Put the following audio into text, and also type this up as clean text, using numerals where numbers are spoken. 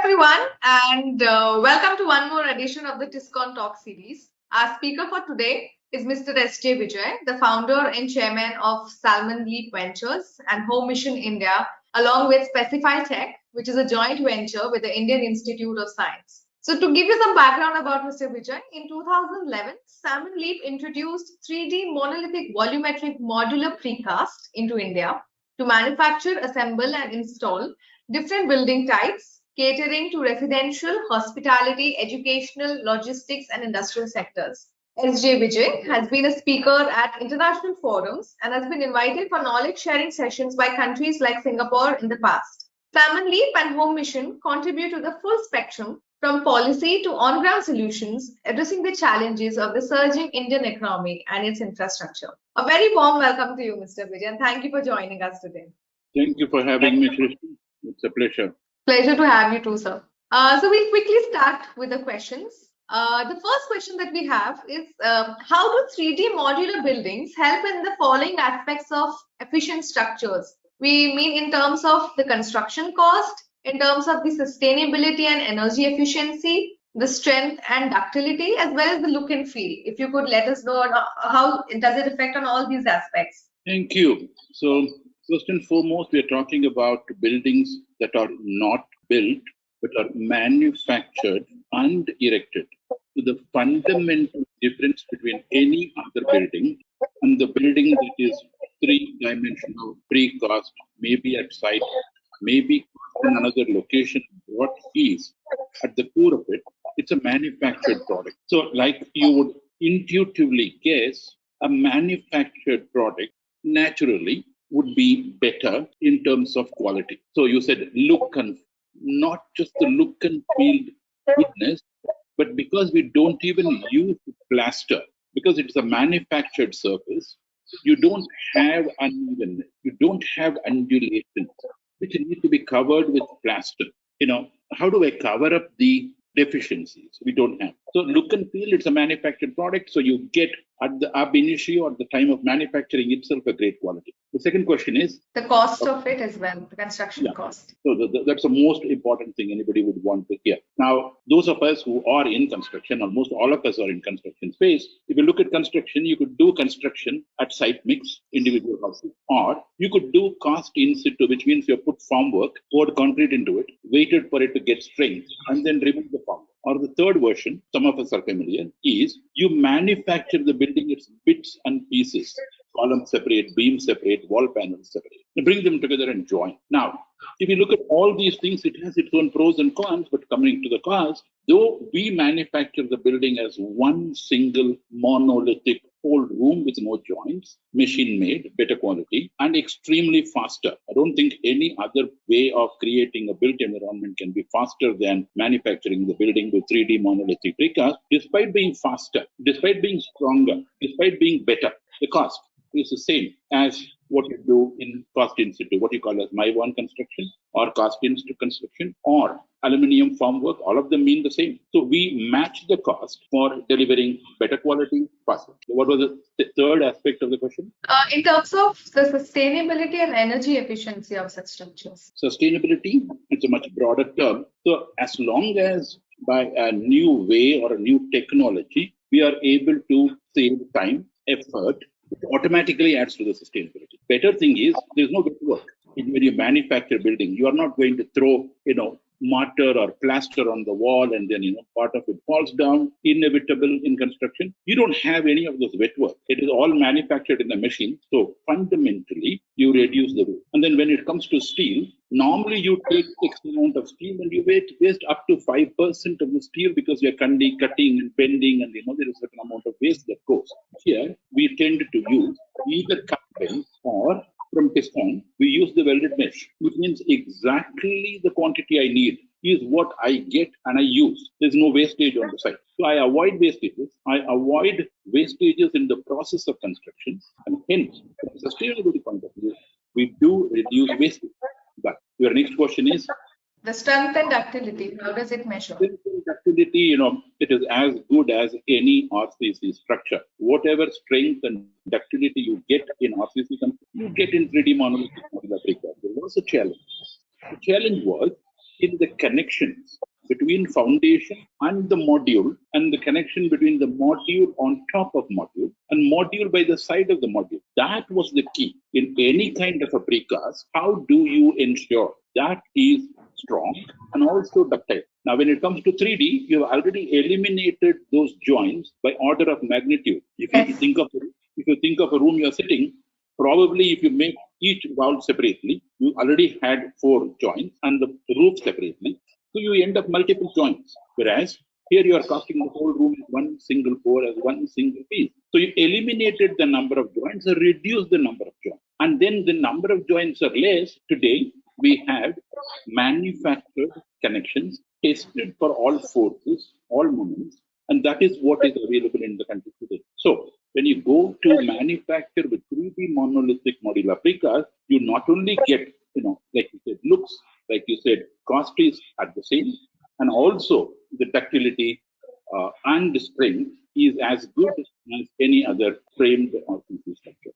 everyone, and welcome to one more edition of the Tiscon Talk series. Our speaker for today is Mr. S J Vijay, the founder and chairman of SalmonLeap Ventures and Home Mission India, along with Specify Tech, which is a joint venture with the Indian Institute of Science. So, to give you some background about Mr. Vijay, in 2011, SalmonLeap introduced 3D monolithic volumetric modular precast into India to manufacture, assemble, and install different building types catering to residential, hospitality, educational, logistics, and industrial sectors. S J Vijay has been a speaker at international forums and has been invited for knowledge sharing sessions by countries like Singapore in the past. SalmonLeap and Home Mission contribute to the full spectrum from policy to on-ground solutions, addressing the challenges of the surging Indian economy and its infrastructure. A very warm welcome to you, Mr. Vijay, and thank you for joining us today. Thank you for having me, Srishti. It's a pleasure. Pleasure to have you too, sir. So we'll quickly start with the questions. The first question that we have is, how do 3D modular buildings help in the following aspects of efficient structures? We mean in terms of the construction cost, in terms of the sustainability and energy efficiency, the strength and ductility, as well as the look and feel. If you could let us know how does it affect on all these aspects? Thank you. So first and foremost, we are talking about buildings that are not built, but are manufactured and erected. So the fundamental difference between any other building and the building that is three-dimensional, precast, maybe at site, maybe in another location, what is at the core of it, it's a manufactured product. So like you would intuitively guess, a manufactured product naturally would be better in terms of quality. So you said look and not just the look and feel goodness, but because we don't even use plaster, because it's a manufactured surface, you don't have unevenness, you don't have undulations, which need to be covered with plaster. How do I cover up the deficiencies? We don't have. So look and feel, it's a manufactured product, so you get at the ab initio or the time of manufacturing itself a great quality. The second question is the cost of it as well, the construction cost. So that's the most important thing anybody would want to hear. Now, those of us who are in construction, almost all of us are in construction space. If you look at construction, you could do construction at site mix, individual houses, or you could do cost in situ, which means you put formwork, poured concrete into it, waited for it to get strength, and then remove the formwork. Or the third version, some of us are familiar, is you manufacture the building, its bits and pieces, columns separate, beams separate, wall panels separate. You bring them together and join. Now, if you look at all these things, it has its own pros and cons, but coming to the cons, though we manufacture the building as one single monolithic whole room with no joints, machine made, better quality, and extremely faster. I don't think any other way of creating a built environment can be faster than manufacturing the building with 3D monolithic precast. Despite being faster, despite being stronger, despite being better, the cost is the same as what you do in cost in situ, what you call as my one construction or cost in situ construction or aluminium formwork, all of them mean the same. So we match the cost for delivering better quality faster. So what was the third aspect of the question? In terms of the sustainability and energy efficiency of such structures. Sustainability, it's a much broader term. So as long as by a new way or a new technology, we are able to save time, effort, it automatically adds to the sustainability. Better thing is, there's no wet work. When you manufacture building, you are not going to throw, mortar or plaster on the wall and then, part of it falls down, inevitable in construction. You don't have any of those wet work. It is all manufactured in the machine. So fundamentally, you reduce the weight. And then when it comes to steel, normally you take X amount of steel and you waste up to 5% of the steel because you're cutting and bending and, there is a certain amount of waste that goes. Here, we tend to use either cut bend or from Tiscon, we use the welded mesh, which means exactly the quantity I need is what I get and I use. There's no wastage on the site. So I avoid wastages. I avoid wastages in the process of construction. And hence, from a sustainability point of view, we do reduce wastage. But your next question is? The strength and ductility, how does it measure? Strength and ductility, it is as good as any RCC structure. Whatever strength and ductility you get in RCC, you get in 3D monolithic modular precast. There was a challenge. The challenge was in the connections between foundation and the module, and the connection between the module on top of module and module by the side of the module. That was the key in any kind of a precast. How do you ensure that is strong and also ductile? Now, when it comes to 3D, you have already eliminated those joints by order of magnitude. If you think of a room you are sitting, probably if you make each wall separately, you already had 4 joints and the roof separately. So you end up multiple joints. Whereas here you are casting the whole room as one single core, as one single piece. So you eliminated the number of joints or reduced the number of joints. And then the number of joints are less. Today, we have manufactured connections tested for all forces, all moments, and that is what is available in the country today. So when you go to manufacture with 3D monolithic modular precast, you not only get, like you said, looks, like you said, cost is at the same, and also the ductility and the strength is as good as any other framed or CC structure.